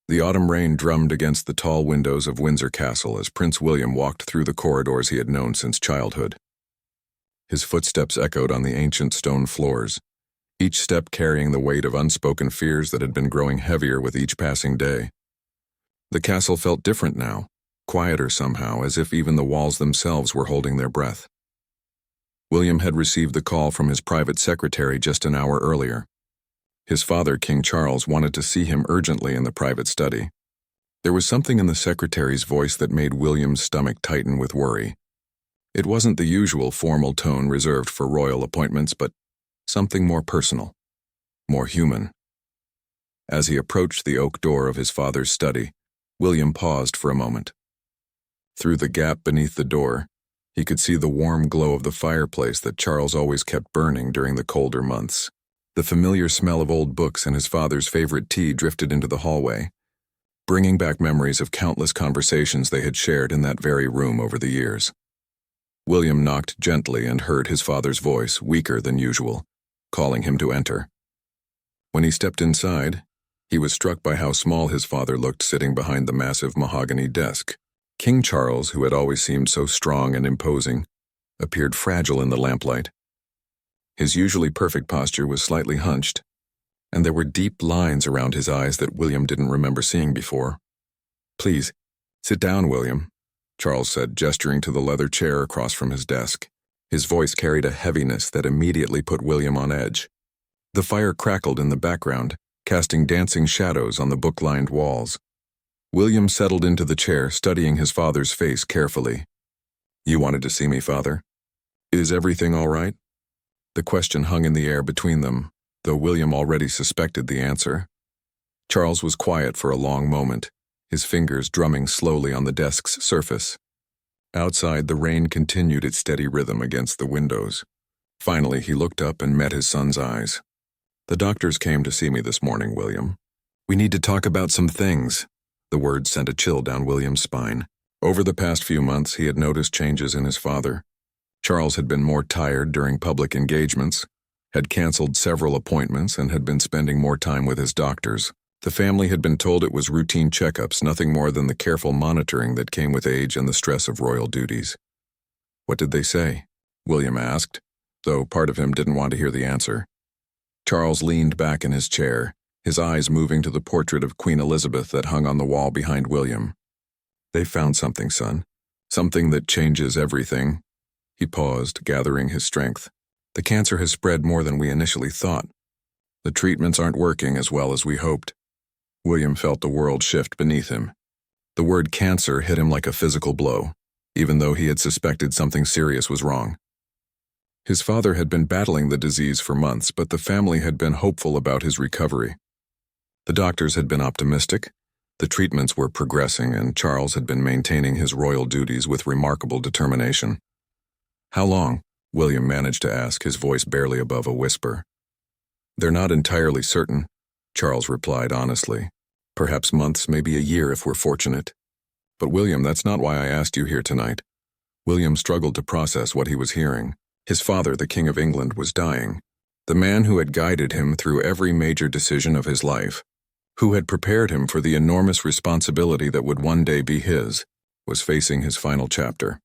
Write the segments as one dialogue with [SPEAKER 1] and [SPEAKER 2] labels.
[SPEAKER 1] The autumn rain drummed against the tall windows of Windsor Castle as Prince William walked through the corridors he had known since childhood. His footsteps echoed on the ancient stone floors, each step carrying the weight of unspoken fears that had been growing heavier with each passing day. The castle felt different now, quieter somehow, as if even the walls themselves were holding their breath. William had received the call from his private secretary just an hour earlier. His father, King Charles, wanted to see him urgently in the private study. There was something in the secretary's voice that made William's stomach tighten with worry. It wasn't the usual formal tone reserved for royal appointments, but something more personal, more human. As he approached the oak door of his father's study, William paused for a moment. Through the gap beneath the door, he could see the warm glow of the fireplace that Charles always kept burning during the colder months. The familiar smell of old books and his father's favorite tea drifted into the hallway, bringing back memories of countless conversations they had shared in that very room over the years. William knocked gently and heard his father's voice, weaker than usual, calling him to enter. When he stepped inside, he was struck by how small his father looked sitting behind the massive mahogany desk. King Charles, who had always seemed so strong and imposing, appeared fragile in the lamplight. His usually perfect posture was slightly hunched, and there were deep lines around his eyes that William didn't remember seeing before. "Please, sit down, William," Charles said, gesturing to the leather chair across from his desk. His voice carried a heaviness that immediately put William on edge. The fire crackled in the background, casting dancing shadows on the book-lined walls. William settled into the chair, studying his father's face carefully. "You wanted to see me, Father? Is everything all right?" The question hung in the air between them, though William already suspected the answer. Charles was quiet for a long moment, his fingers drumming slowly on the desk's surface. Outside, the rain continued its steady rhythm against the windows. Finally, he looked up and met his son's eyes. "The doctors came to see me this morning, William. We need to talk about some things." The words sent a chill down William's spine. Over the past few months, he had noticed changes in his father. Charles had been more tired during public engagements, had canceled several appointments, and had been spending more time with his doctors. The family had been told it was routine checkups, nothing more than the careful monitoring that came with age and the stress of royal duties. "What did they say?" William asked, though part of him didn't want to hear the answer. Charles leaned back in his chair, his eyes moving to the portrait of Queen Elizabeth that hung on the wall behind William. "They found something, son. Something that changes everything." He paused, gathering his strength. "The cancer has spread more than we initially thought. The treatments aren't working as well as we hoped." William felt the world shift beneath him. The word cancer hit him like a physical blow, even though he had suspected something serious was wrong. His father had been battling the disease for months, but the family had been hopeful about his recovery. The doctors had been optimistic, the treatments were progressing, and Charles had been maintaining his royal duties with remarkable determination. "How long?" William managed to ask, his voice barely above a whisper. "They're not entirely certain," Charles replied honestly. "Perhaps months, maybe a year if we're fortunate." "But William, that's not why I asked you here tonight." William struggled to process what he was hearing. His father, the King of England, was dying. The man who had guided him through every major decision of his life, who had prepared him for the enormous responsibility that would one day be his, was facing his final chapter.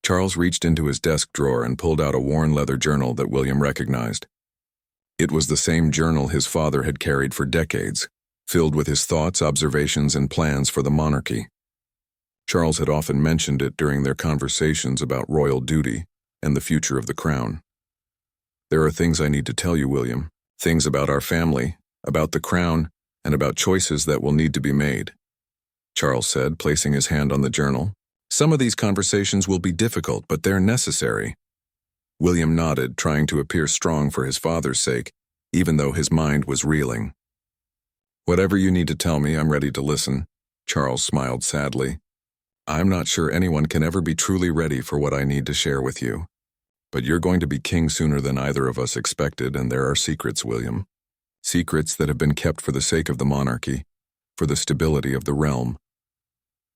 [SPEAKER 1] Charles reached into his desk drawer and pulled out a worn leather journal that William recognized. It was the same journal his father had carried for decades, filled with his thoughts, observations, and plans for the monarchy. Charles had often mentioned it during their conversations about royal duty and the future of the crown. "There are things I need to tell you, William, things about our family, about the crown, and about choices that will need to be made," Charles said, placing his hand on the journal. "Some of these conversations will be difficult, but they're necessary." William nodded, trying to appear strong for his father's sake, even though his mind was reeling. "Whatever you need to tell me, I'm ready to listen," Charles smiled sadly. "I'm not sure anyone can ever be truly ready for what I need to share with you. But you're going to be king sooner than either of us expected, and there are secrets, William. Secrets that have been kept for the sake of the monarchy, for the stability of the realm."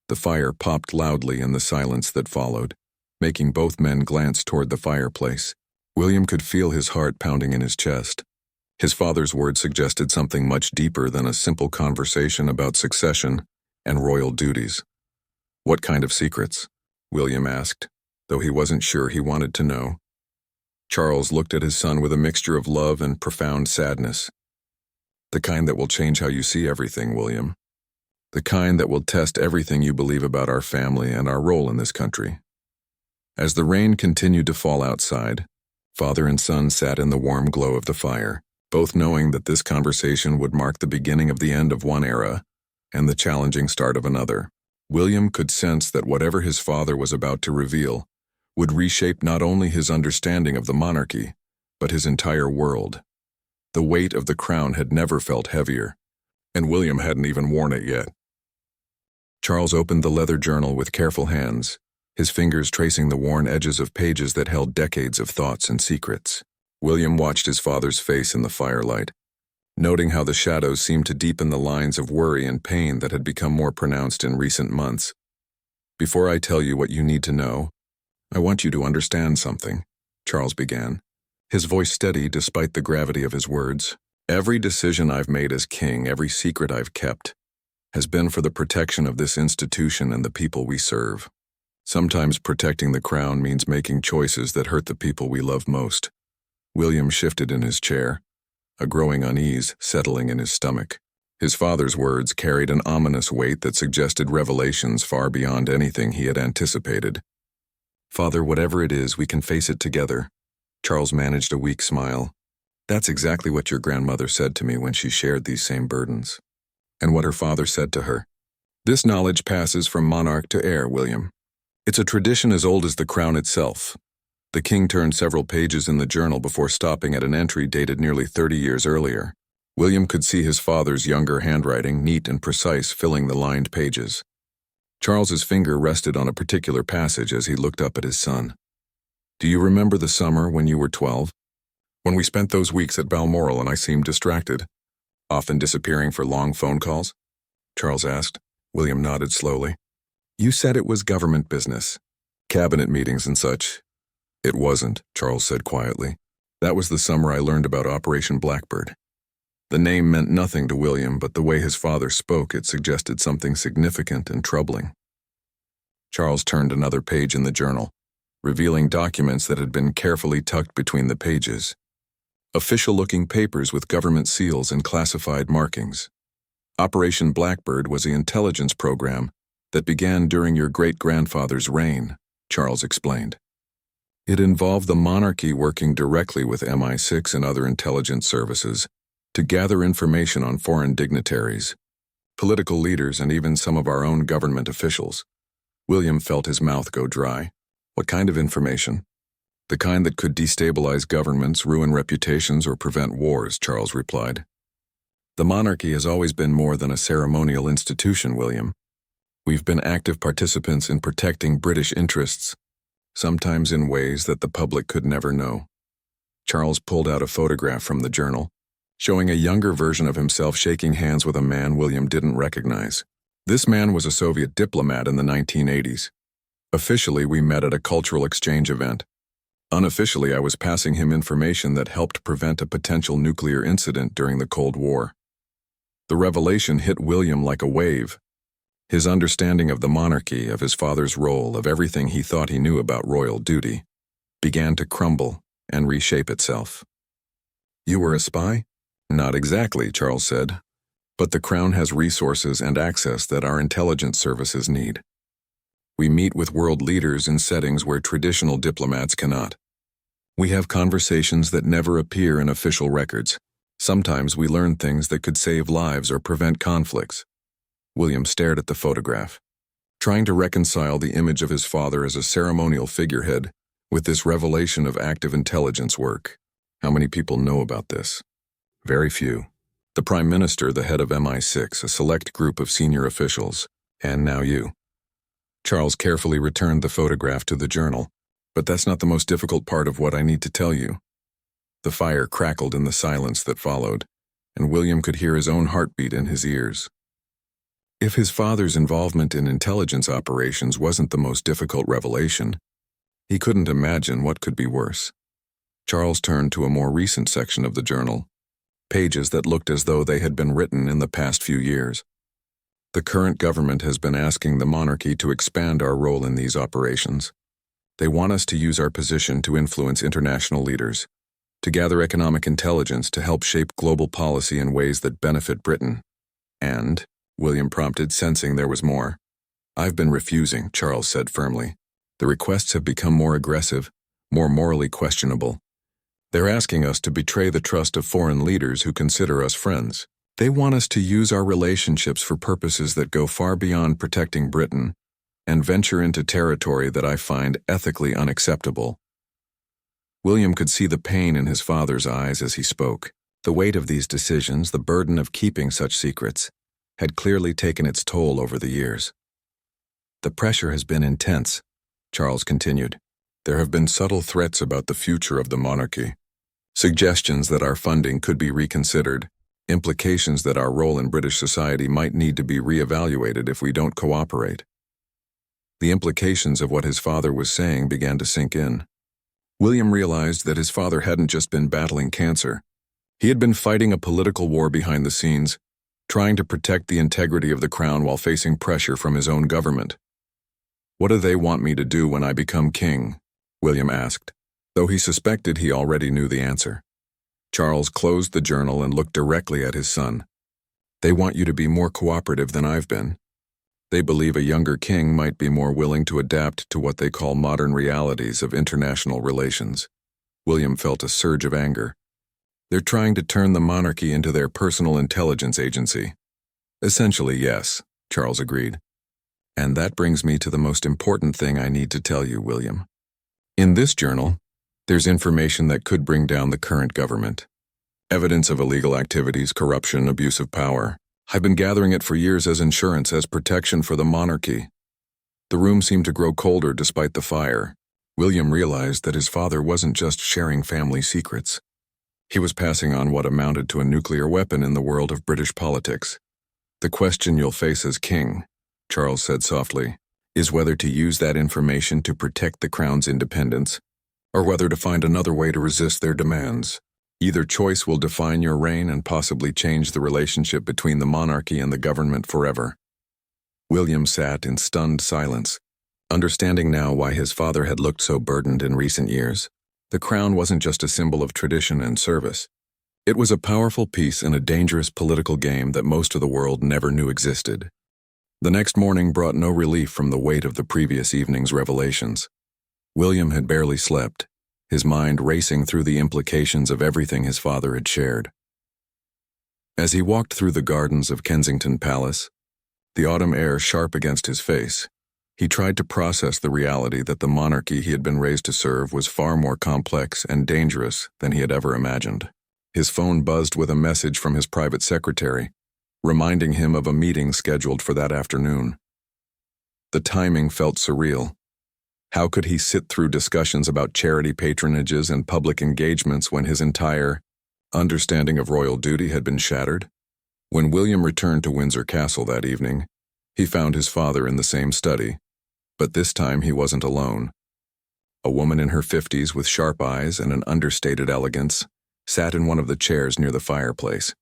[SPEAKER 1] The fire popped loudly in the silence that followed, making both men glance toward the fireplace. William could feel his heart pounding in his chest. His father's words suggested something much deeper than a simple conversation about succession and royal duties. "What kind of secrets?" William asked, though he wasn't sure he wanted to know. Charles looked at his son with a mixture of love and profound sadness. "The kind that will change how you see everything, William. The kind that will test everything you believe about our family and our role in this country." As the rain continued to fall outside, father and son sat in the warm glow of the fire, both knowing that this conversation would mark the beginning of the end of one era and the challenging start of another. William could sense that whatever his father was about to reveal would reshape not only his understanding of the monarchy, but his entire world. The weight of the crown had never felt heavier, and William hadn't even worn it yet. Charles opened the leather journal with careful hands, his fingers tracing the worn edges of pages that held decades of thoughts and secrets. William watched his father's face in the firelight, noting how the shadows seemed to deepen the lines of worry and pain that had become more pronounced in recent months. "Before I tell you what you need to know, I want you to understand something," Charles began, his voice steady despite the gravity of his words. "Every decision I've made as king, every secret I've kept, has been for the protection of this institution and the people we serve. Sometimes protecting the crown means making choices that hurt the people we love most." William shifted in his chair, a growing unease settling in his stomach. His father's words carried an ominous weight that suggested revelations far beyond anything he had anticipated. "Father, whatever it is, we can face it together." Charles managed a weak smile. "That's exactly what your grandmother said to me when she shared these same burdens." "And what her father said to her?" "This knowledge passes from monarch to heir, William. It's a tradition as old as the crown itself." The king turned several pages in the journal before stopping at an entry dated nearly 30 years earlier. William could see his father's younger handwriting, neat and precise, filling the lined pages. Charles's finger rested on a particular passage as he looked up at his son. "Do you remember the summer when you were 12? When we spent those weeks at Balmoral and I seemed distracted, often disappearing for long phone calls?" Charles asked. William nodded slowly. "You said it was government business. Cabinet meetings and such." "It wasn't," Charles said quietly. "That was the summer I learned about Operation Blackbird." The name meant nothing to William, but the way his father spoke, it suggested something significant and troubling. Charles turned another page in the journal, revealing documents that had been carefully tucked between the pages. Official-looking papers with government seals and classified markings. Operation Blackbird was the intelligence program that began during your great-grandfather's reign, Charles explained. It involved the monarchy working directly with MI6 and other intelligence services to gather information on foreign dignitaries, political leaders, and even some of our own government officials. William felt his mouth go dry. "What kind of information?" "The kind that could destabilize governments, ruin reputations, or prevent wars," Charles replied. "The monarchy has always been more than a ceremonial institution, William. We've been active participants in protecting British interests, sometimes in ways that the public could never know." Charles pulled out a photograph from the journal, showing a younger version of himself shaking hands with a man William didn't recognize. This man was a Soviet diplomat in the 1980s. Officially, we met at a cultural exchange event. Unofficially, I was passing him information that helped prevent a potential nuclear incident during the Cold War. The revelation hit William like a wave. His understanding of the monarchy, of his father's role, of everything he thought he knew about royal duty, began to crumble and reshape itself. "You were a spy?" "Not exactly," Charles said. "But the crown has resources and access that our intelligence services need. We meet with world leaders in settings where traditional diplomats cannot. We have conversations that never appear in official records. Sometimes we learn things that could save lives or prevent conflicts." William stared at the photograph, trying to reconcile the image of his father as a ceremonial figurehead with this revelation of active intelligence work. "How many people know about this?" "Very few. The Prime Minister, the head of MI6, a select group of senior officials, and now you." Charles carefully returned the photograph to the journal. "But that's not the most difficult part of what I need to tell you." The fire crackled in the silence that followed, and William could hear his own heartbeat in his ears. If his father's involvement in intelligence operations wasn't the most difficult revelation, he couldn't imagine what could be worse. Charles turned to a more recent section of the journal, pages that looked as though they had been written in the past few years. The current government has been asking the monarchy to expand our role in these operations. They want us to use our position to influence international leaders, to gather economic intelligence to help shape global policy in ways that benefit Britain. And, William prompted, sensing there was more. I've been refusing, Charles said firmly. The requests have become more aggressive, more morally questionable. They're asking us to betray the trust of foreign leaders who consider us friends. They want us to use our relationships for purposes that go far beyond protecting Britain and venture into territory that I find ethically unacceptable. William could see the pain in his father's eyes as he spoke. The weight of these decisions, the burden of keeping such secrets, had clearly taken its toll over the years. The pressure has been intense, Charles continued. There have been subtle threats about the future of the monarchy, suggestions that our funding could be reconsidered, implications that our role in British society might need to be re-evaluated if we don't cooperate. The implications of what his father was saying began to sink in. William realized that his father hadn't just been battling cancer. He had been fighting a political war behind the scenes, trying to protect the integrity of the crown while facing pressure from his own government. What do they want me to do when I become king? William asked, though he suspected he already knew the answer. Charles closed the journal and looked directly at his son. They want you to be more cooperative than I've been. They believe a younger king might be more willing to adapt to what they call modern realities of international relations. William felt a surge of anger. They're trying to turn the monarchy into their personal intelligence agency. Essentially, yes, Charles agreed. And that brings me to the most important thing I need to tell you, William. In this journal, there's information that could bring down the current government. Evidence of illegal activities, corruption, abuse of power. I've been gathering it for years as insurance, as protection for the monarchy. The room seemed to grow colder despite the fire. William realized that his father wasn't just sharing family secrets. He was passing on what amounted to a nuclear weapon in the world of British politics. The question you'll face as king, Charles said softly, is whether to use that information to protect the crown's independence, or whether to find another way to resist their demands. Either choice will define your reign and possibly change the relationship between the monarchy and the government forever. William sat in stunned silence, understanding now why his father had looked so burdened in recent years. The crown wasn't just a symbol of tradition and service. It was a powerful piece in a dangerous political game that most of the world never knew existed. The next morning brought no relief from the weight of the previous evening's revelations. William had barely slept, his mind racing through the implications of everything his father had shared. As he walked through the gardens of Kensington Palace, the autumn air sharp against his face, he tried to process the reality that the monarchy he had been raised to serve was far more complex and dangerous than he had ever imagined. His phone buzzed with a message from his private secretary, reminding him of a meeting scheduled for that afternoon. The timing felt surreal. How could he sit through discussions about charity patronages and public engagements when his entire understanding of royal duty had been shattered? When William returned to Windsor Castle that evening, he found his father in the same study, but this time he wasn't alone. A woman in her 50s with sharp eyes and an understated elegance sat in one of the chairs near the fireplace.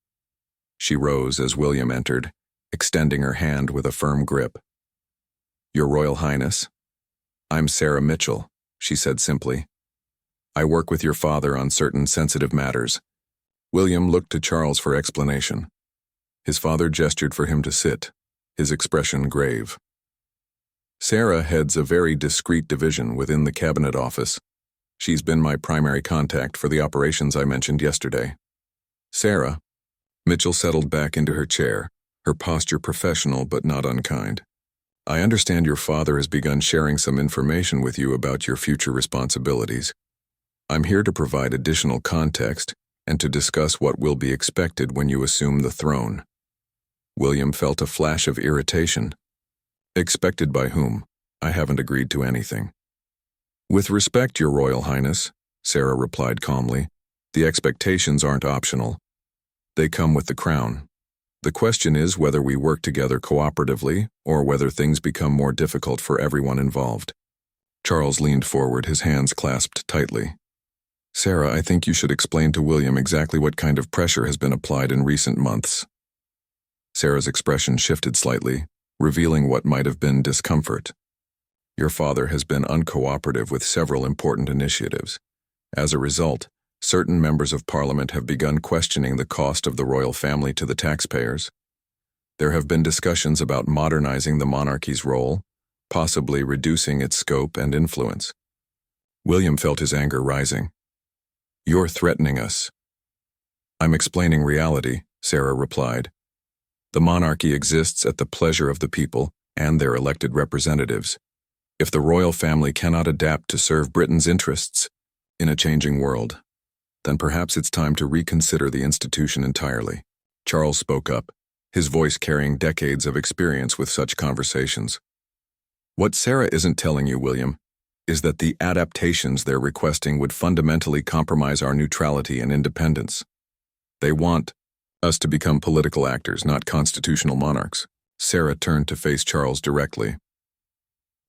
[SPEAKER 1] She rose as William entered, extending her hand with a firm grip. "Your Royal Highness, I'm Sarah Mitchell," she said simply. "I work with your father on certain sensitive matters." William looked to Charles for explanation. His father gestured for him to sit, his expression grave. "Sarah heads a very discreet division within the Cabinet Office. She's been my primary contact for the operations I mentioned yesterday." "Sarah," Mitchell settled back into her chair, her posture professional but not unkind. "I understand your father has begun sharing some information with you about your future responsibilities. I'm here to provide additional context and to discuss what will be expected when you assume the throne." William felt a flash of irritation. "Expected by whom? I haven't agreed to anything." "With respect, Your Royal Highness," Sarah replied calmly, "the expectations aren't optional. They come with the crown. The question is whether we work together cooperatively or whether things become more difficult for everyone involved." Charles leaned forward, his hands clasped tightly. Sarah, I think you should explain to William exactly what kind of pressure has been applied in recent months. Sarah's expression shifted slightly, revealing what might have been discomfort. Your father has been uncooperative with several important initiatives. As a result, certain members of Parliament have begun questioning the cost of the royal family to the taxpayers. There have been discussions about modernizing the monarchy's role, possibly reducing its scope and influence. William felt his anger rising. You're threatening us. I'm explaining reality, Sarah replied. The monarchy exists at the pleasure of the people and their elected representatives. If the royal family cannot adapt to serve Britain's interests in a changing world, then perhaps it's time to reconsider the institution entirely. Charles spoke up, his voice carrying decades of experience with such conversations. What Sarah isn't telling you, William, is that the adaptations they're requesting would fundamentally compromise our neutrality and independence. They want us to become political actors, not constitutional monarchs. Sarah turned to face Charles directly.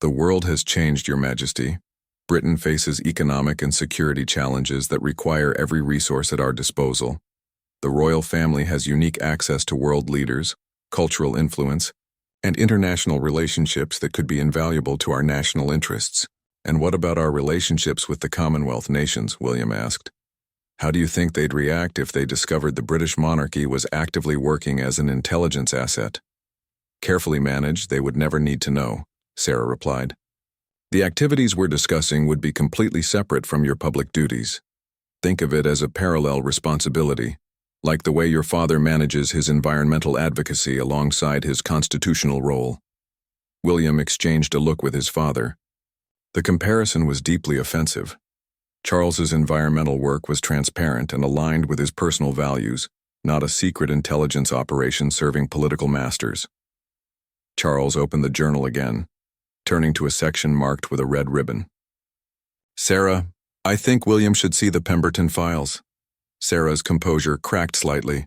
[SPEAKER 1] The world has changed, Your Majesty. Britain faces economic and security challenges that require every resource at our disposal. The royal family has unique access to world leaders, cultural influence, and international relationships that could be invaluable to our national interests. And what about our relationships with the Commonwealth nations? William asked. How do you think they'd react if they discovered the British monarchy was actively working as an intelligence asset? Carefully managed, they would never need to know, Sarah replied. The activities we're discussing would be completely separate from your public duties. Think of it as a parallel responsibility, like the way your father manages his environmental advocacy alongside his constitutional role. William exchanged a look with his father. The comparison was deeply offensive. Charles's environmental work was transparent and aligned with his personal values, not a secret intelligence operation serving political masters. Charles opened the journal again, turning to a section marked with a red ribbon. Sarah, I think William should see the Pemberton files. Sarah's composure cracked slightly.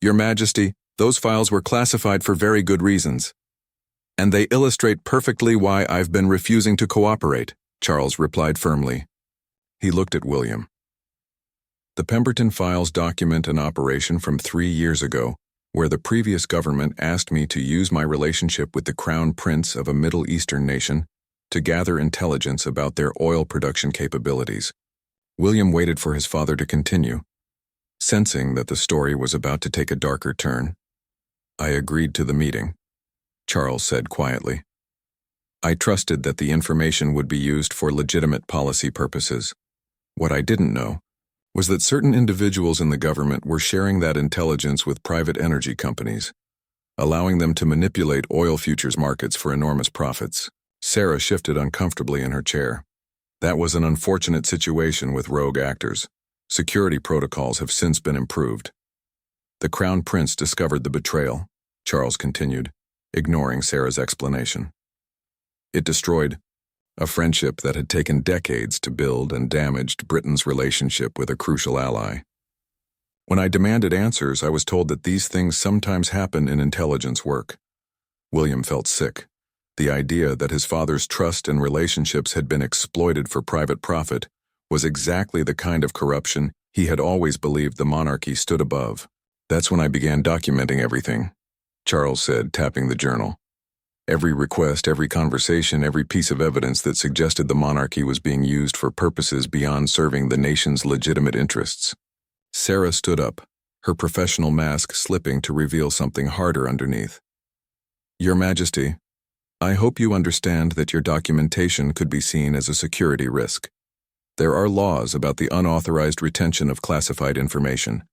[SPEAKER 1] Your Majesty, those files were classified for very good reasons. And they illustrate perfectly why I've been refusing to cooperate, Charles replied firmly. He looked at William. The Pemberton files document an operation from 3 years ago, where the previous government asked me to use my relationship with the Crown Prince of a Middle Eastern nation to gather intelligence about their oil production capabilities. William waited for his father to continue, sensing that the story was about to take a darker turn. I agreed to the meeting, Charles said quietly. I trusted that the information would be used for legitimate policy purposes. What I didn't know was that certain individuals in the government were sharing that intelligence with private energy companies, allowing them to manipulate oil futures markets for enormous profits. Sarah shifted uncomfortably in her chair. That was an unfortunate situation with rogue actors. Security protocols have since been improved. The Crown Prince discovered the betrayal, Charles continued, ignoring Sarah's explanation. It destroyed a friendship that had taken decades to build and damaged Britain's relationship with a crucial ally. When I demanded answers, I was told that these things sometimes happen in intelligence work. William felt sick. The idea that his father's trust and relationships had been exploited for private profit was exactly the kind of corruption he had always believed the monarchy stood above. That's when I began documenting everything, Charles said, tapping the journal. Every request, every conversation, every piece of evidence that suggested the monarchy was being used for purposes beyond serving the nation's legitimate interests. Sarah stood up, her professional mask slipping to reveal something harder underneath. Your Majesty, I hope you understand that your documentation could be seen as a security risk. There are laws about the unauthorized retention of classified information.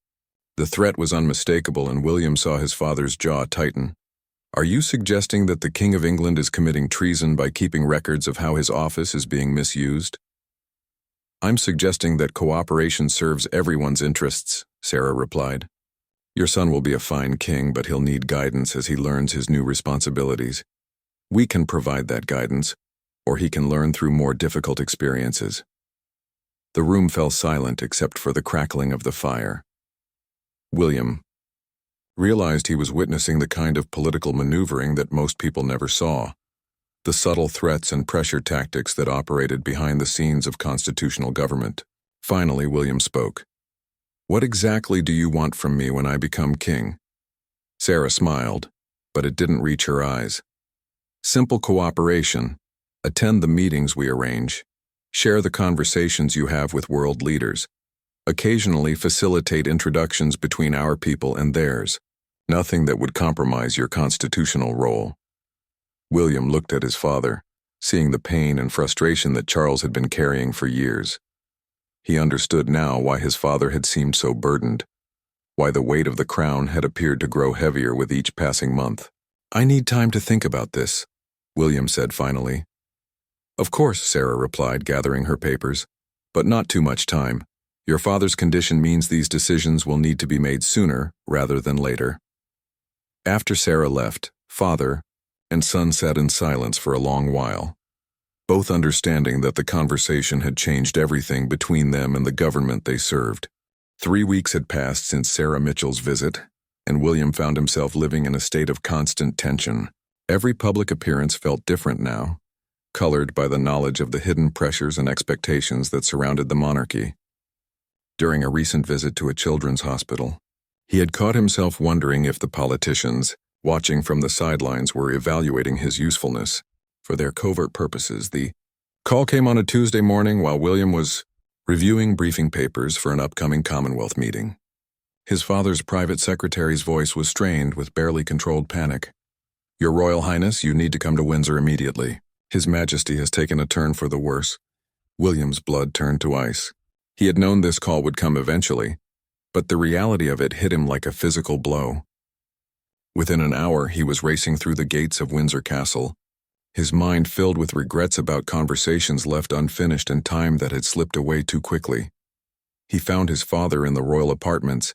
[SPEAKER 1] The threat was unmistakable, and William saw his father's jaw tighten. Are you suggesting that the King of England is committing treason by keeping records of how his office is being misused? I'm suggesting that cooperation serves everyone's interests, Sarah replied. Your son will be a fine king, but he'll need guidance as he learns his new responsibilities. We can provide that guidance, or he can learn through more difficult experiences. The room fell silent except for the crackling of the fire. William realized he was witnessing the kind of political maneuvering that most people never saw, the subtle threats and pressure tactics that operated behind the scenes of constitutional government. Finally, William spoke. "What exactly do you want from me when I become king?" Sarah smiled, but it didn't reach her eyes. "Simple cooperation. Attend the meetings we arrange. Share the conversations you have with world leaders. Occasionally facilitate introductions between our people and theirs. Nothing that would compromise your constitutional role." William looked at his father, seeing the pain and frustration that Charles had been carrying for years. He understood now why his father had seemed so burdened, why the weight of the crown had appeared to grow heavier with each passing month. "I need time to think about this," William said finally. "Of course," Sarah replied, gathering her papers, "but not too much time. Your father's condition means these decisions will need to be made sooner rather than later." After Sarah left, father and son sat in silence for a long while, both understanding that the conversation had changed everything between them and the government they served. 3 weeks had passed since Sarah Mitchell's visit, and William found himself living in a state of constant tension. Every public appearance felt different now, colored by the knowledge of the hidden pressures and expectations that surrounded the monarchy. During a recent visit to a children's hospital, he had caught himself wondering if the politicians, watching from the sidelines, were evaluating his usefulness for their covert purposes. The call came on a Tuesday morning while William was reviewing briefing papers for an upcoming Commonwealth meeting. His father's private secretary's voice was strained with barely controlled panic. "Your Royal Highness, you need to come to Windsor immediately. His Majesty has taken a turn for the worse." William's blood turned to ice. He had known this call would come eventually, but the reality of it hit him like a physical blow. Within an hour, he was racing through the gates of Windsor Castle, his mind filled with regrets about conversations left unfinished and time that had slipped away too quickly. He found his father in the royal apartments,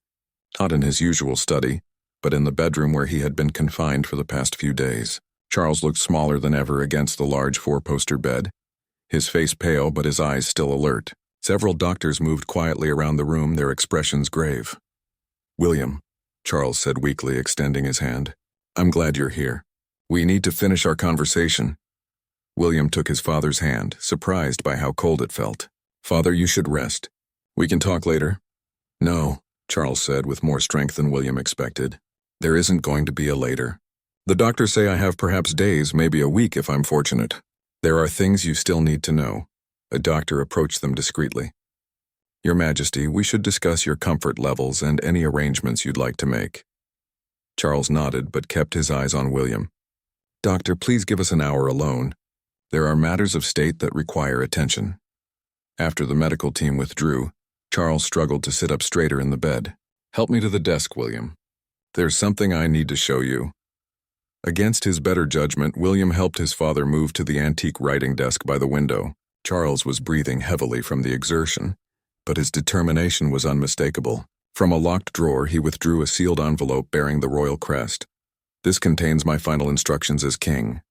[SPEAKER 1] not in his usual study, but in the bedroom where he had been confined for the past few days. Charles looked smaller than ever against the large 4-poster bed, his face pale but his eyes still alert. Several doctors moved quietly around the room, their expressions grave. "William," Charles said weakly, extending his hand, "I'm glad you're here. We need to finish our conversation." William took his father's hand, surprised by how cold it felt. "Father, you should rest. We can talk later." "No," Charles said with more strength than William expected. "There isn't going to be a later. The doctors say I have perhaps days, maybe a week if I'm fortunate. There are things you still need to know." A doctor approached them discreetly. "Your Majesty, we should discuss your comfort levels and any arrangements you'd like to make." Charles nodded but kept his eyes on William. "Doctor, please give us an hour alone. There are matters of state that require attention." After the medical team withdrew, Charles struggled to sit up straighter in the bed. "Help me to the desk, William. There's something I need to show you." Against his better judgment, William helped his father move to the antique writing desk by the window. Charles was breathing heavily from the exertion, but his determination was unmistakable. From a locked drawer, he withdrew a sealed envelope bearing the royal crest. "This contains my final instructions as king,"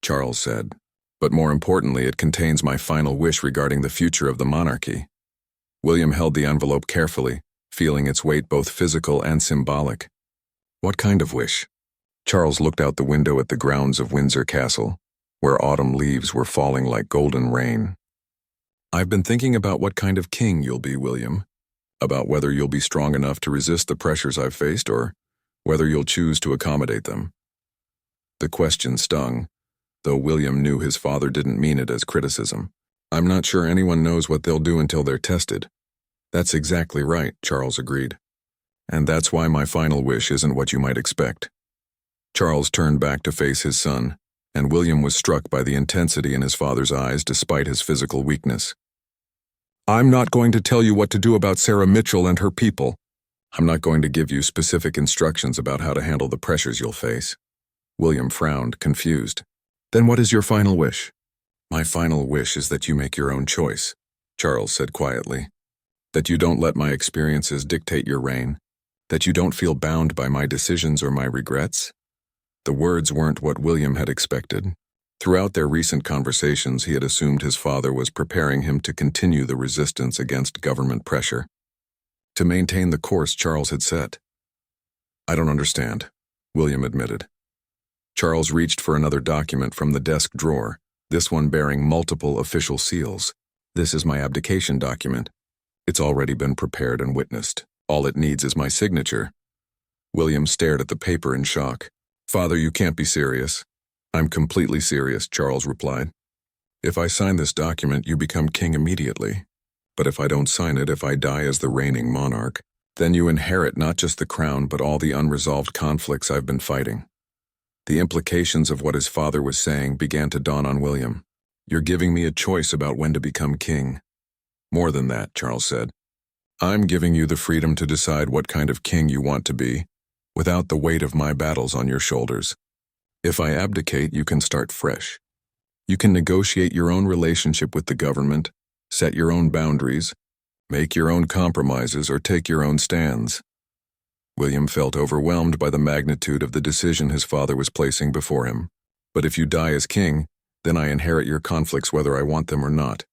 [SPEAKER 1] Charles said. "But more importantly, it contains my final wish regarding the future of the monarchy." William held the envelope carefully, feeling its weight both physical and symbolic. "What kind of wish?" Charles looked out the window at the grounds of Windsor Castle, where autumn leaves were falling like golden rain. "I've been thinking about what kind of king you'll be, William. About whether you'll be strong enough to resist the pressures I've faced or whether you'll choose to accommodate them." The question stung, though William knew his father didn't mean it as criticism. "I'm not sure anyone knows what they'll do until they're tested." "That's exactly right," Charles agreed. "And that's why my final wish isn't what you might expect." Charles turned back to face his son, and William was struck by the intensity in his father's eyes despite his physical weakness. "I'm not going to tell you what to do about Sarah Mitchell and her people. I'm not going to give you specific instructions about how to handle the pressures you'll face." William frowned, confused. "Then what is your final wish?" "My final wish is that you make your own choice," Charles said quietly. "That you don't let my experiences dictate your reign. That you don't feel bound by my decisions or my regrets." The words weren't what William had expected. Throughout their recent conversations, he had assumed his father was preparing him to continue the resistance against government pressure, to maintain the course Charles had set. "I don't understand," William admitted. Charles reached for another document from the desk drawer, this one bearing multiple official seals. "This is my abdication document." It's already been prepared and witnessed. All it needs is my signature. William stared at the paper in shock. Father, you can't be serious. I'm completely serious, Charles replied. If I sign this document, you become king immediately. But if I don't sign it, if I die as the reigning monarch, then you inherit not just the crown but all the unresolved conflicts I've been fighting. The implications of what his father was saying began to dawn on William. You're giving me a choice about when to become king. More than that, Charles said. I'm giving you the freedom to decide what kind of king you want to be, without the weight of my battles on your shoulders. If I abdicate, you can start fresh. You can negotiate your own relationship with the government, set your own boundaries, make your own compromises, or take your own stands. William felt overwhelmed by the magnitude of the decision his father was placing before him. But if you die as king, then I inherit your conflicts whether I want them or not.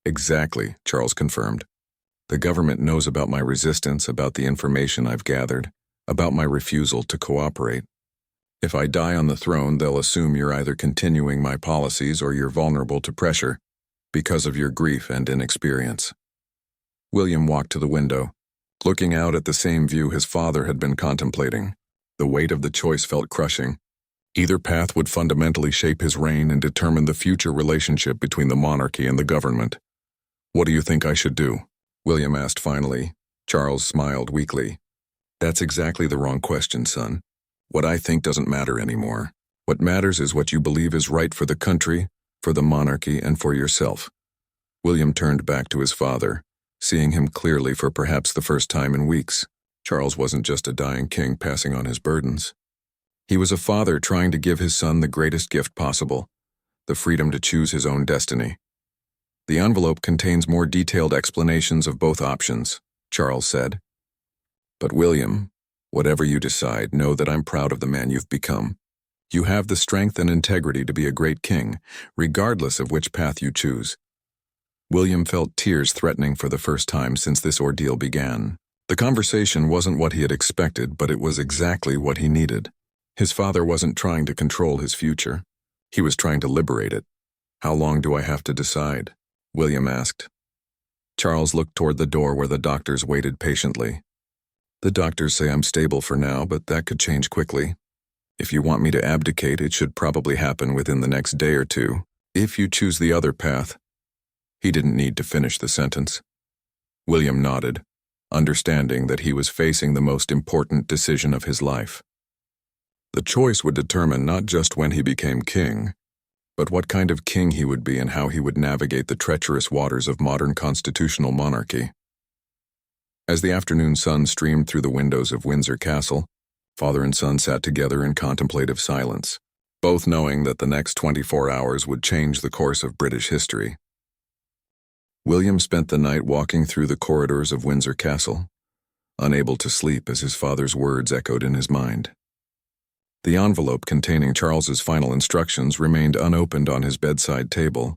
[SPEAKER 1] Exactly, Charles confirmed. The government knows about my resistance, about the information I've gathered, about my refusal to cooperate. If I die on the throne, they'll assume you're either continuing my policies or you're vulnerable to pressure because of your grief and inexperience. William walked to the window, looking out at the same view his father had been contemplating. The weight of the choice felt crushing. Either path would fundamentally shape his reign and determine the future relationship between the monarchy and the government. What do you think I should do? William asked finally. Charles smiled weakly. That's exactly the wrong question, son. What I think doesn't matter anymore. What matters is what you believe is right for the country, for the monarchy, and for yourself. William turned back to his father, seeing him clearly for perhaps the first time in weeks. Charles wasn't just a dying king passing on his burdens. He was a father trying to give his son the greatest gift possible, the freedom to choose his own destiny. The envelope contains more detailed explanations of both options, Charles said. But William, whatever you decide, know that I'm proud of the man you've become. You have the strength and integrity to be a great king, regardless of which path you choose. William felt tears threatening for the first time since this ordeal began. The conversation wasn't what he had expected, but it was exactly what he needed. His father wasn't trying to control his future. He was trying to liberate it. How long do I have to decide? William asked. Charles looked toward the door where the doctors waited patiently. The doctors say I'm stable for now, but that could change quickly. If you want me to abdicate, it should probably happen within the next day or two. If you choose the other path. He didn't need to finish the sentence. William nodded, understanding that he was facing the most important decision of his life. The choice would determine not just when he became king, but what kind of king he would be and how he would navigate the treacherous waters of modern constitutional monarchy. As the afternoon sun streamed through the windows of Windsor Castle, father and son sat together in contemplative silence, both knowing that the next 24 hours would change the course of British history. William spent the night walking through the corridors of Windsor Castle, unable to sleep as his father's words echoed in his mind. The envelope containing Charles's final instructions remained unopened on his bedside table,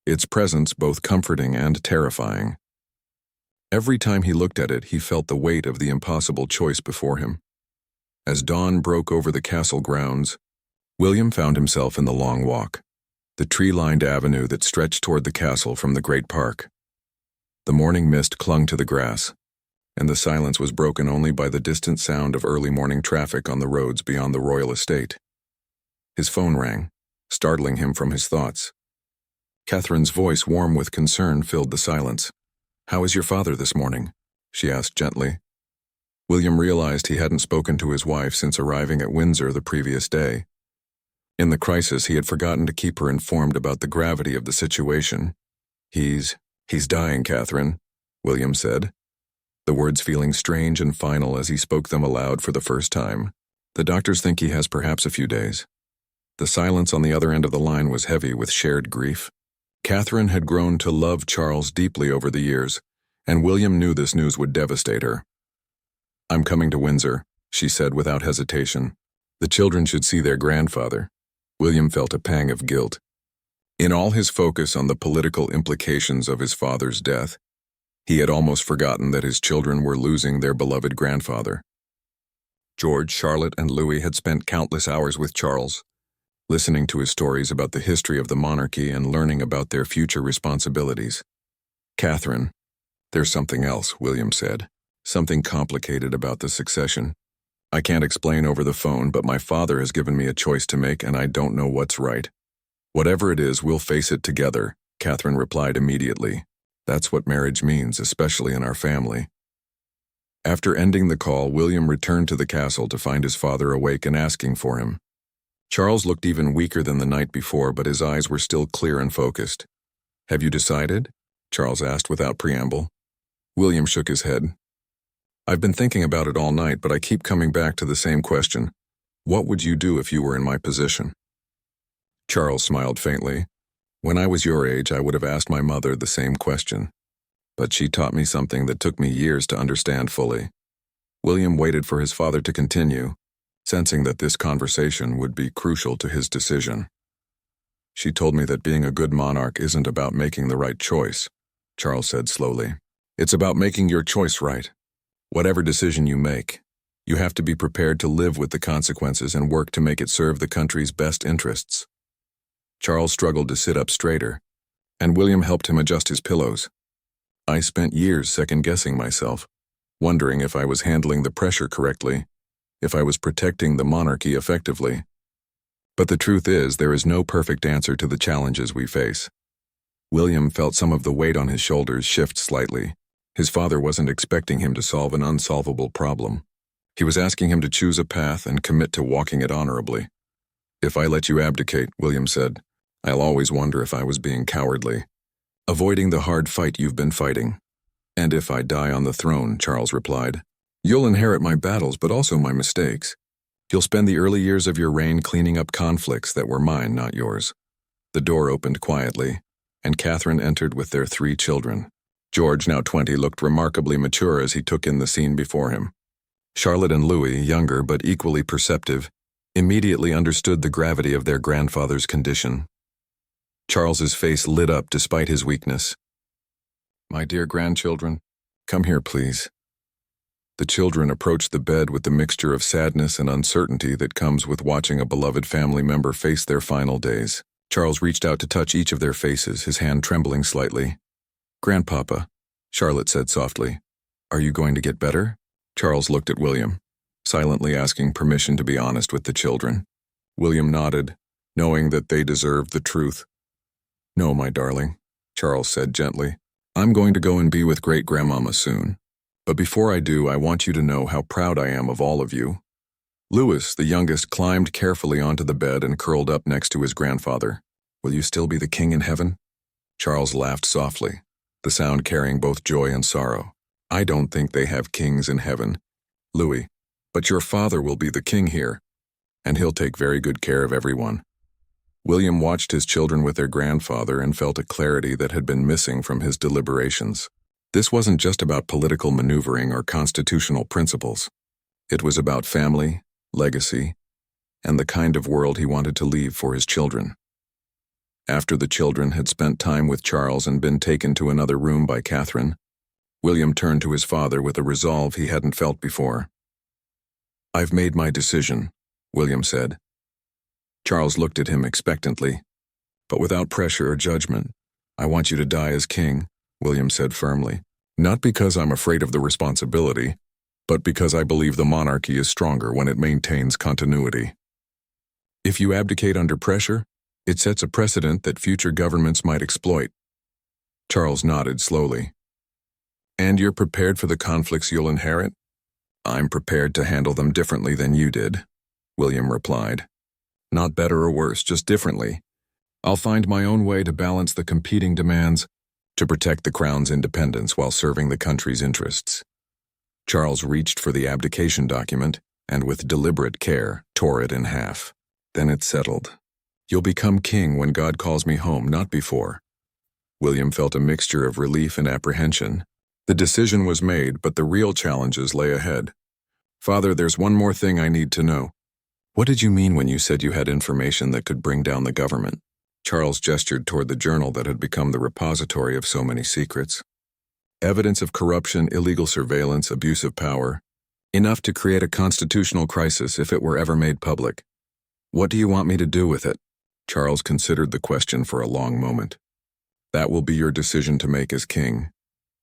[SPEAKER 1] its presence both comforting and terrifying. Every time he looked at it, he felt the weight of the impossible choice before him. As dawn broke over the castle grounds, William found himself in the Long Walk, the tree-lined avenue that stretched toward the castle from the great park. The morning mist clung to the grass, and the silence was broken only by the distant sound of early morning traffic on the roads beyond the royal estate. His phone rang, startling him from his thoughts. Catherine's voice, warm with concern, filled the silence. "How is your father this morning?" she asked gently. William realized he hadn't spoken to his wife since arriving at Windsor the previous day. In the crisis, he had forgotten to keep her informed about the gravity of the situation. He's dying, Catherine," William said, the words feeling strange and final as he spoke them aloud for the first time. "The doctors think he has perhaps a few days." The silence on the other end of the line was heavy with shared grief. Catherine had grown to love Charles deeply over the years, and William knew this news would devastate her. "I'm coming to Windsor," she said without hesitation. "The children should see their grandfather." William felt a pang of guilt. In all his focus on the political implications of his father's death, he had almost forgotten that his children were losing their beloved grandfather. George, Charlotte, and Louis had spent countless hours with Charles, listening to his stories about the history of the monarchy and learning about their future responsibilities. Catherine, There's something else, William said. Something complicated about the succession. I can't explain over the phone, but my father has given me a choice to make, and I don't know what's right. Whatever it is, we'll face it together, Catherine replied immediately. That's what marriage means, especially in our family. After ending the call, William returned to the castle to find his father awake and asking for him. Charles looked even weaker than the night before, but his eyes were still clear and focused. Have you decided? Charles asked without preamble. William shook his head. I've been thinking about it all night, but I keep coming back to the same question. What would you do if you were in my position? Charles smiled faintly. When I was your age, I would have asked my mother the same question. But she taught me something that took me years to understand fully. William waited for his father to continue, sensing that this conversation would be crucial to his decision. She told me that being a good monarch isn't about making the right choice, Charles said slowly. It's about making your choice right. Whatever decision you make, you have to be prepared to live with the consequences and work to make it serve the country's best interests. Charles struggled to sit up straighter, and William helped him adjust his pillows. I spent years second-guessing myself, wondering if I was handling the pressure correctly, if I was protecting the monarchy effectively. But the truth is, there is no perfect answer to the challenges we face. William felt some of the weight on his shoulders shift slightly. His father wasn't expecting him to solve an unsolvable problem. He was asking him to choose a path and commit to walking it honorably. If I let you abdicate, William said, I'll always wonder if I was being cowardly, avoiding the hard fight you've been fighting. And if I die on the throne, Charles replied, you'll inherit my battles, but also my mistakes. You'll spend the early years of your reign cleaning up conflicts that were mine, not yours. The door opened quietly, and Catherine entered with their 3 children. George, now 20, looked remarkably mature as he took in the scene before him. Charlotte and Louis, younger but equally perceptive, immediately understood the gravity of their grandfather's condition. Charles's face lit up despite his weakness. My dear grandchildren, come here, please. The children approached the bed with the mixture of sadness and uncertainty that comes with watching a beloved family member face their final days. Charles reached out to touch each of their faces, his hand trembling slightly. Grandpapa, Charlotte said softly, are you going to get better? Charles looked at William, silently asking permission to be honest with the children. William nodded, knowing that they deserved the truth. No, my darling, Charles said gently. I'm going to go and be with great-grandmama soon. But before I do, I want you to know how proud I am of all of you. Louis, the youngest, climbed carefully onto the bed and curled up next to his grandfather. Will you still be the king in heaven? Charles laughed softly, the sound carrying both joy and sorrow. I don't think they have kings in heaven, Louis, but your father will be the king here, and he'll take very good care of everyone. William watched his children with their grandfather and felt a clarity that had been missing from his deliberations. This wasn't just about political maneuvering or constitutional principles. It was about family, legacy, and the kind of world he wanted to leave for his children. After the children had spent time with Charles and been taken to another room by Catherine, William turned to his father with a resolve he hadn't felt before. I've made my decision, William said. Charles looked at him expectantly, but without pressure or judgment. I want you to die as king, William said firmly. Not because I'm afraid of the responsibility, but because I believe the monarchy is stronger when it maintains continuity. If you abdicate under pressure, it sets a precedent that future governments might exploit. Charles nodded slowly. And you're prepared for the conflicts you'll inherit? I'm prepared to handle them differently than you did, William replied. Not better or worse, just differently. I'll find my own way to balance the competing demands to protect the crown's independence while serving the country's interests. Charles reached for the abdication document and with deliberate care tore it in half. Then it settled. You'll become king when God calls me home, not before. William felt a mixture of relief and apprehension. The decision was made, but the real challenges lay ahead. Father, there's one more thing I need to know. What did you mean when you said you had information that could bring down the government? Charles gestured toward the journal that had become the repository of so many secrets. Evidence of corruption, illegal surveillance, abuse of power. Enough to create a constitutional crisis if it were ever made public. What do you want me to do with it? Charles considered the question for a long moment. That will be your decision to make as king.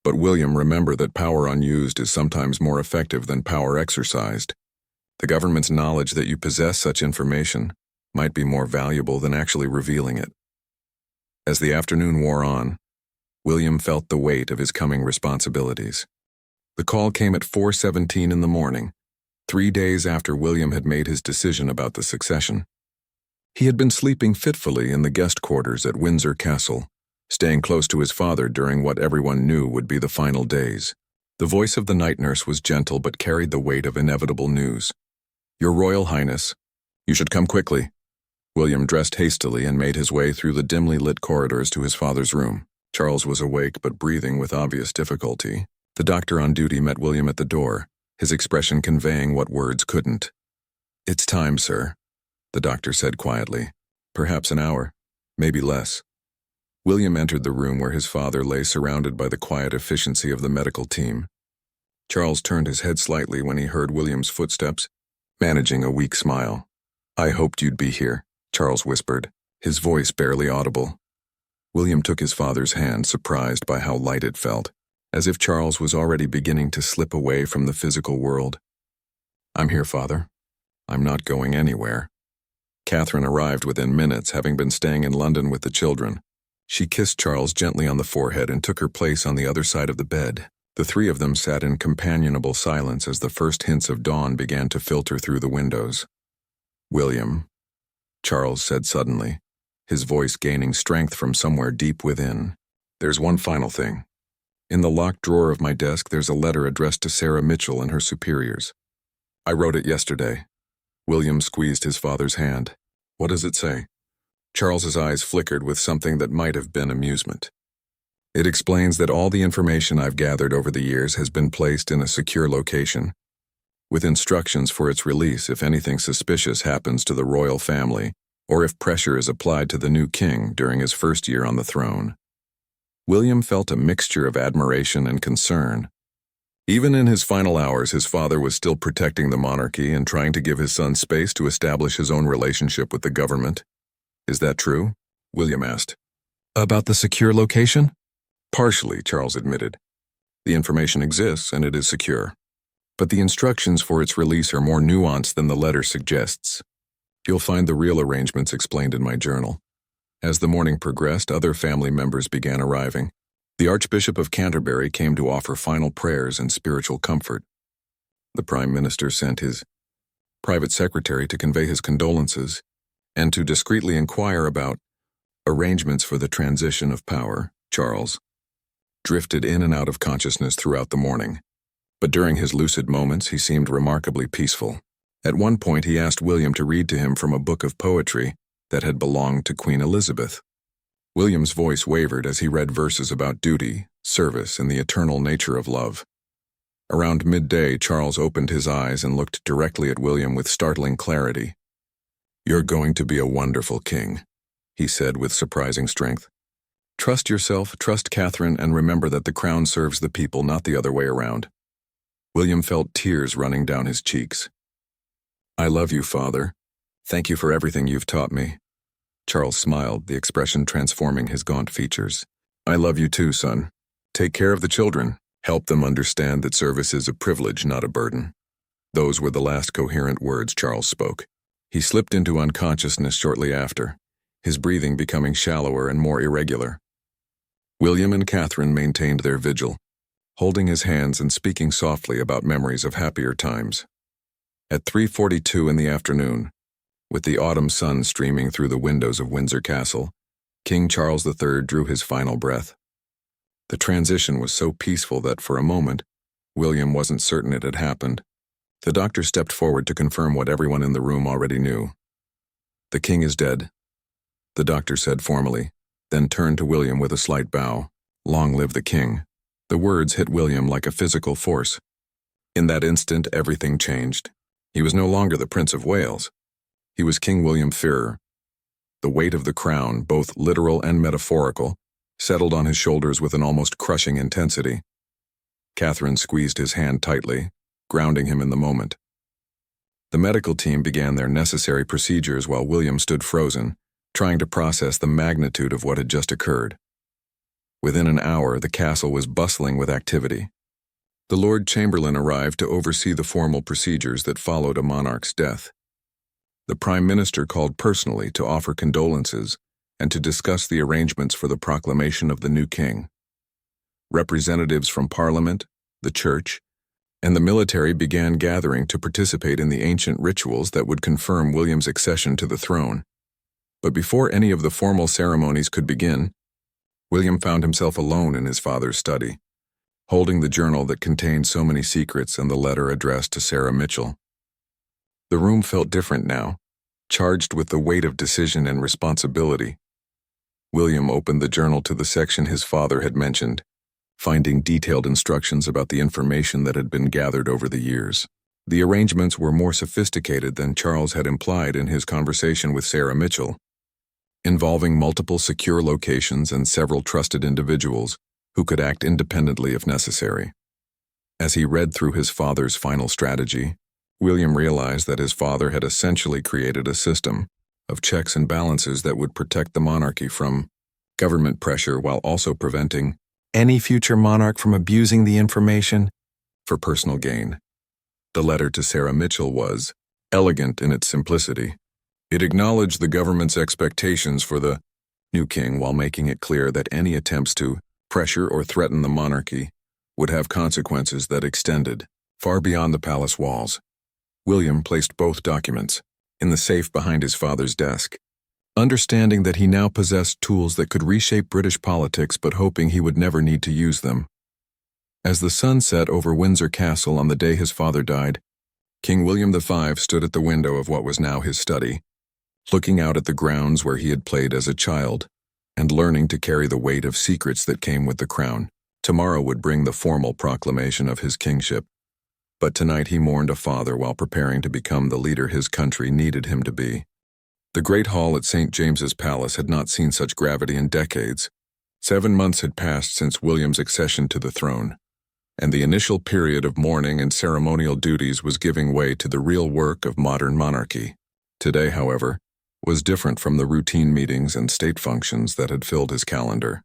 [SPEAKER 1] But William, remember that power unused is sometimes more effective than power exercised. The government's knowledge that you possess such information might be more valuable than actually revealing it. As the afternoon wore on, William felt the weight of his coming responsibilities. The call came at 4:17 in the morning, 3 days after William had made his decision about the succession. He had been sleeping fitfully in the guest quarters at Windsor Castle, staying close to his father during what everyone knew would be the final days. The voice of the night nurse was gentle but carried the weight of inevitable news. "Your Royal Highness, you should come quickly." William dressed hastily and made his way through the dimly lit corridors to his father's room. Charles was awake but breathing with obvious difficulty. The doctor on duty met William at the door, his expression conveying what words couldn't. "It's time, sir," the doctor said quietly. "Perhaps an hour, maybe less." William entered the room where his father lay, surrounded by the quiet efficiency of the medical team. Charles turned his head slightly when he heard William's footsteps, managing a weak smile. "I hoped you'd be here," Charles whispered, his voice barely audible. William took his father's hand, surprised by how light it felt, as if Charles was already beginning to slip away from the physical world. "I'm here, Father. I'm not going anywhere." Catherine arrived within minutes, having been staying in London with the children. She kissed Charles gently on the forehead and took her place on the other side of the bed. The three of them sat in companionable silence as the first hints of dawn began to filter through the windows. "William," Charles said suddenly, his voice gaining strength from somewhere deep within. "There's one final thing. In the locked drawer of my desk, there's a letter addressed to Sarah Mitchell and her superiors. I wrote it yesterday." William squeezed his father's hand. "What does it say?" Charles's eyes flickered with something that might have been amusement. "It explains that all the information I've gathered over the years has been placed in a secure location, with instructions for its release if anything suspicious happens to the royal family or if pressure is applied to the new king during his first year on the throne." William felt a mixture of admiration and concern. Even in his final hours, his father was still protecting the monarchy and trying to give his son space to establish his own relationship with the government. "Is that true?" William asked. "About the secure location?" "Partially," Charles admitted. "The information exists and it is secure. But the instructions for its release are more nuanced than the letter suggests. You'll find the real arrangements explained in my journal." As the morning progressed, other family members began arriving. The Archbishop of Canterbury came to offer final prayers and spiritual comfort. The Prime Minister sent his private secretary to convey his condolences and to discreetly inquire about arrangements for the transition of power. Charles drifted in and out of consciousness throughout the morning, but during his lucid moments he seemed remarkably peaceful. At one point he asked William to read to him from a book of poetry that had belonged to Queen Elizabeth. William's voice wavered as he read verses about duty, service, and the eternal nature of love. Around midday, Charles opened his eyes and looked directly at William with startling clarity. "You're going to be a wonderful king," he said with surprising strength. "Trust yourself, trust Catherine, and remember that the crown serves the people, not the other way around." William felt tears running down his cheeks. "I love you, Father. Thank you for everything you've taught me." Charles smiled, the expression transforming his gaunt features. "I love you too, son. Take care of the children. Help them understand that service is a privilege, not a burden." Those were the last coherent words Charles spoke. He slipped into unconsciousness shortly after, his breathing becoming shallower and more irregular. William and Catherine maintained their vigil, holding his hands and speaking softly about memories of happier times. At 3:42 in the afternoon, with the autumn sun streaming through the windows of Windsor Castle, King Charles III drew his final breath. The transition was so peaceful that for a moment, William wasn't certain it had happened. The doctor stepped forward to confirm what everyone in the room already knew. "The king is dead," the doctor said formally, then turned to William with a slight bow. "Long live the king." The words hit William like a physical force. In that instant, everything changed. He was no longer the Prince of Wales. He was King William Ferrer. The weight of the crown, both literal and metaphorical, settled on his shoulders with an almost crushing intensity. Catherine squeezed his hand tightly, grounding him in the moment. The medical team began their necessary procedures while William stood frozen, trying to process the magnitude of what had just occurred. Within an hour, the castle was bustling with activity. The Lord Chamberlain arrived to oversee the formal procedures that followed a monarch's death. The Prime Minister called personally to offer condolences and to discuss the arrangements for the proclamation of the new king. Representatives from Parliament, the Church, and the military began gathering to participate in the ancient rituals that would confirm William's accession to the throne. But before any of the formal ceremonies could begin, William found himself alone in his father's study, holding the journal that contained so many secrets and the letter addressed to Sarah Mitchell. The room felt different now, charged with the weight of decision and responsibility. William opened the journal to the section his father had mentioned, finding detailed instructions about the information that had been gathered over the years. The arrangements were more sophisticated than Charles had implied in his conversation with Sarah Mitchell, involving multiple secure locations and several trusted individuals who could act independently if necessary. As he read through his father's final strategy, William realized that his father had essentially created a system of checks and balances that would protect the monarchy from government pressure while also preventing any future monarch from abusing the information for personal gain. The letter to Sarah Mitchell was elegant in its simplicity. It acknowledged the government's expectations for the new king while making it clear that any attempts to pressure or threaten the monarchy would have consequences that extended far beyond the palace walls. William placed both documents in the safe behind his father's desk, understanding that he now possessed tools that could reshape British politics but hoping he would never need to use them. As the sun set over Windsor Castle on the day his father died, King William V stood at the window of what was now his study, looking out at the grounds where he had played as a child and learning to carry the weight of secrets that came with the crown. Tomorrow would bring the formal proclamation of his kingship, but tonight he mourned a father while preparing to become the leader his country needed him to be. The Great Hall at St. James's Palace had not seen such gravity in decades. 7 months had passed since William's accession to the throne, and the initial period of mourning and ceremonial duties was giving way to the real work of modern monarchy. Today, however, was different from the routine meetings and state functions that had filled his calendar.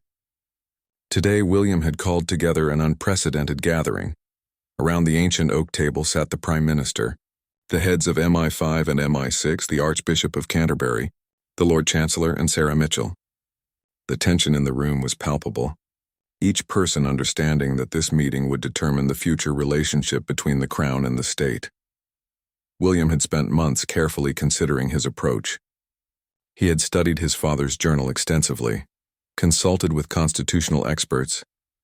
[SPEAKER 1] Today, William had called together an unprecedented gathering. Around the ancient oak table sat the Prime Minister, the heads of MI5 and MI6, the Archbishop of Canterbury, the Lord Chancellor, and Sarah Mitchell. The tension in the room was palpable, each person understanding that this meeting would determine the future relationship between the Crown and the state. William had spent months carefully considering his approach. He had studied his father's journal extensively, consulted with constitutional experts,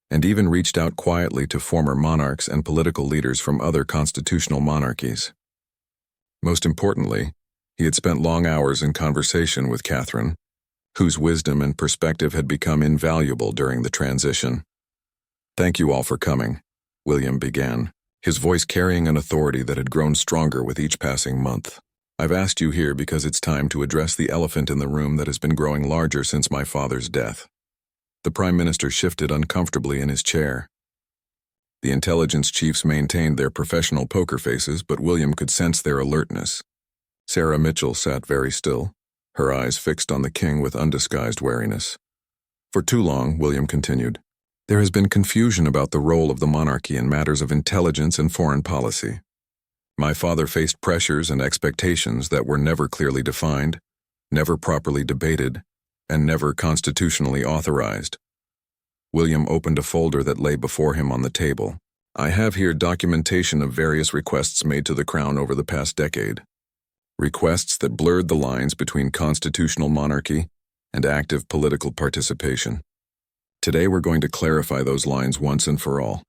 [SPEAKER 1] and even reached out quietly to former monarchs and political leaders from other constitutional monarchies. Most importantly, he had spent long hours in conversation with Catherine, whose wisdom and perspective had become invaluable during the transition. "Thank you all for coming," William began, his voice carrying an authority that had grown stronger with each passing month. "I've asked you here because it's time to address the elephant in the room that has been growing larger since my father's death." The Prime Minister shifted uncomfortably in his chair. The intelligence chiefs maintained their professional poker faces, but William could sense their alertness. Sarah Mitchell sat very still, her eyes fixed on the king with undisguised wariness. "For too long," William continued, "there has been confusion about the role of the monarchy in matters of intelligence and foreign policy. My father faced pressures and expectations that were never clearly defined, never properly debated, and never constitutionally authorized." William opened a folder that lay before him on the table. "I have here documentation of various requests made to the Crown over the past decade. Requests that blurred the lines between constitutional monarchy and active political participation. Today we're going to clarify those lines once and for all."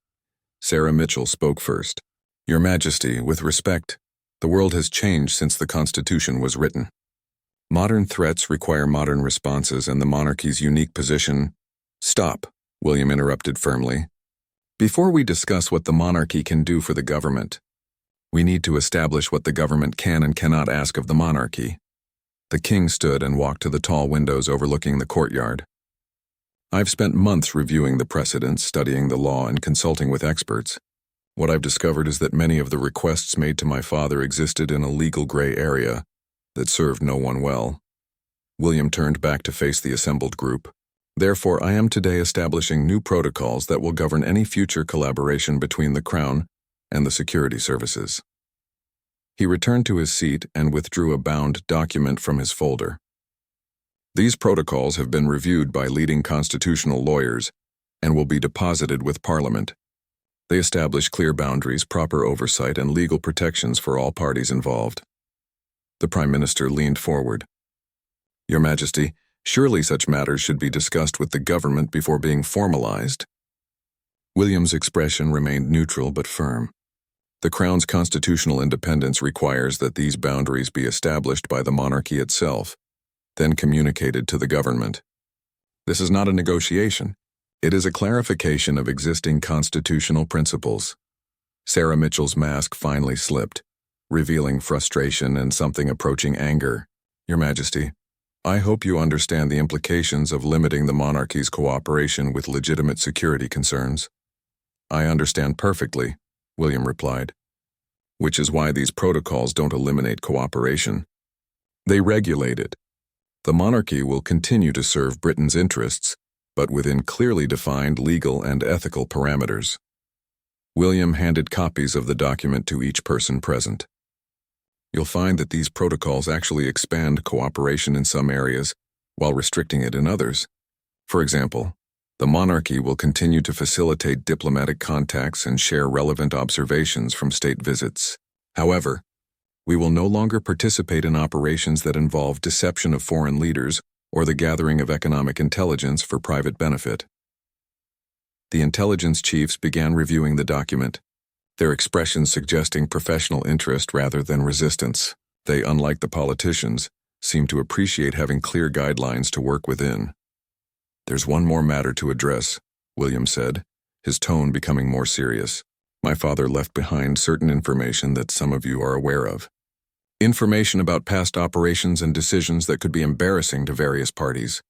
[SPEAKER 1] Sarah Mitchell spoke first. "Your Majesty, with respect, the world has changed since the Constitution was written. Modern threats require modern responses, and the monarchy's unique position—" "Stop," William interrupted firmly. "Before we discuss what the monarchy can do for the government, we need to establish what the government can and cannot ask of the monarchy." The king stood and walked to the tall windows overlooking the courtyard. "I've spent months reviewing the precedents, studying the law, and consulting with experts. What I've discovered is that many of the requests made to my father existed in a legal gray area that served no one well." William turned back to face the assembled group. Therefore, I am today establishing new protocols that will govern any future collaboration between the Crown and the security services." He returned to his seat and withdrew a bound document from his folder. "These protocols have been reviewed by leading constitutional lawyers and will be deposited with Parliament. They establish clear boundaries, proper oversight, and legal protections for all parties involved." The Prime Minister leaned forward. "Your Majesty, surely such matters should be discussed with the government before being formalized." William's expression remained neutral but firm. The Crown's constitutional independence requires that these boundaries be established by the monarchy itself, then communicated to the government. This is not a negotiation. It is a clarification of existing constitutional principles. Sarah Mitchell's mask finally slipped, revealing frustration and something approaching anger. "Your Majesty, I hope you understand the implications of limiting the monarchy's cooperation with legitimate security concerns." "I understand perfectly," William replied, "which is why these protocols don't eliminate cooperation. They regulate it. The monarchy will continue to serve Britain's interests, but within clearly defined legal and ethical parameters." William handed copies of the document to each person present. "You'll find that these protocols actually expand cooperation in some areas while restricting it in others. For example, the monarchy will continue to facilitate diplomatic contacts and share relevant observations from state visits. However, we will no longer participate in operations that involve deception of foreign leaders or the gathering of economic intelligence for private benefit." The intelligence chiefs began reviewing the document, their expressions suggesting professional interest rather than resistance. They, unlike the politicians, seemed to appreciate having clear guidelines to work within. "There's one more matter to address," William said, his tone becoming more serious. "My father left behind certain information that some of you are aware of. Information about past operations and decisions that could be embarrassing to various parties."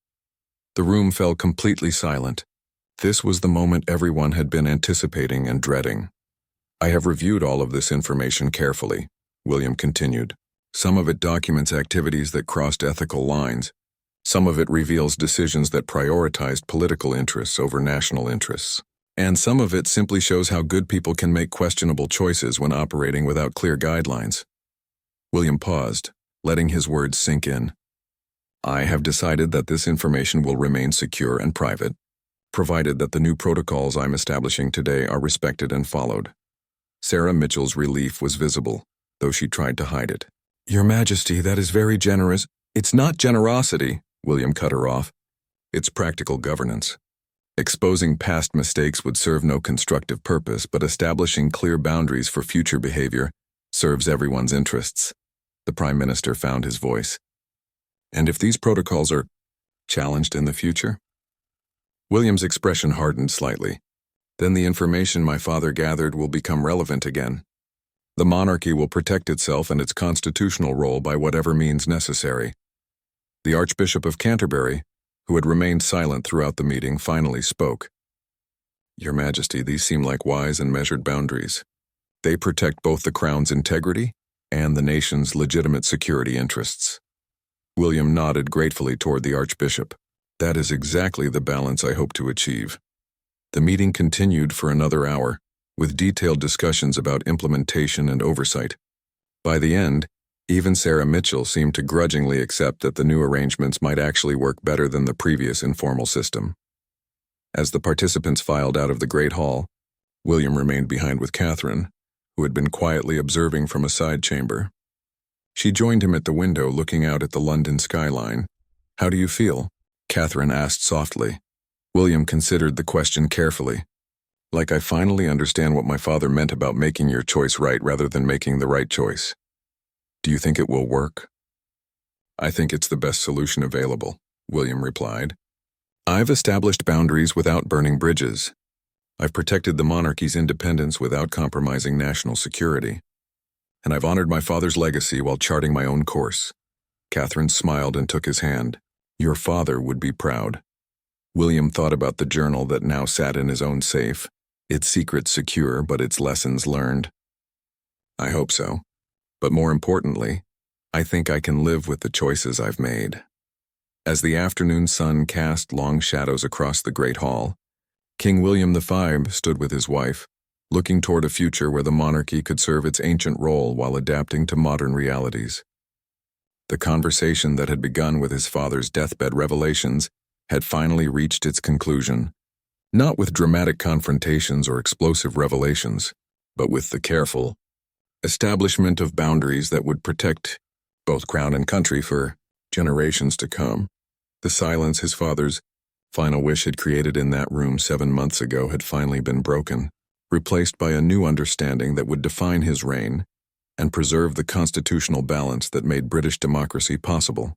[SPEAKER 1] The room fell completely silent. This was the moment everyone had been anticipating and dreading. "I have reviewed all of this information carefully," William continued. "Some of it documents activities that crossed ethical lines. Some of it reveals decisions that prioritized political interests over national interests. And some of it simply shows how good people can make questionable choices when operating without clear guidelines." William paused, letting his words sink in. "I have decided that this information will remain secure and private, provided that the new protocols I'm establishing today are respected and followed." Sarah Mitchell's relief was visible, though she tried to hide it. "Your Majesty, that is very generous." "It's not generosity," William cut her off. "It's practical governance. Exposing past mistakes would serve no constructive purpose, but establishing clear boundaries for future behavior serves everyone's interests." The Prime Minister found his voice. "And if these protocols are challenged in the future?" William's expression hardened slightly. "Then the information my father gathered will become relevant again. The monarchy will protect itself and its constitutional role by whatever means necessary." The Archbishop of Canterbury, who had remained silent throughout the meeting, finally spoke. "Your Majesty, these seem like wise and measured boundaries. They protect both the Crown's integrity and the nation's legitimate security interests." William nodded gratefully toward the Archbishop. "That is exactly the balance I hope to achieve." The meeting continued for another hour, with detailed discussions about implementation and oversight. By the end, even Sarah Mitchell seemed to grudgingly accept that the new arrangements might actually work better than the previous informal system. As the participants filed out of the Great Hall, William remained behind with Catherine, who had been quietly observing from a side chamber. She joined him at the window, looking out at the London skyline. "How do you feel?" Catherine asked softly. William considered the question carefully. "Like I finally understand what my father meant about making your choice right rather than making the right choice." "Do you think it will work?" "I think it's the best solution available," William replied. "I've established boundaries without burning bridges. I've protected the monarchy's independence without compromising national security. And I've honored my father's legacy while charting my own course." Catherine smiled and took his hand. "Your father would be proud." William thought about the journal that now sat in his own safe, its secrets secure but its lessons learned. "I hope so. But more importantly, I think I can live with the choices I've made." As the afternoon sun cast long shadows across the great hall, King William V stood with his wife, looking toward a future where the monarchy could serve its ancient role while adapting to modern realities. The conversation that had begun with his father's deathbed revelations had finally reached its conclusion, not with dramatic confrontations or explosive revelations, but with the careful establishment of boundaries that would protect both crown and country for generations to come. The silence his father's final wish had created in that room 7 months ago had finally been broken, replaced by a new understanding that would define his reign and preserve the constitutional balance that made British democracy possible.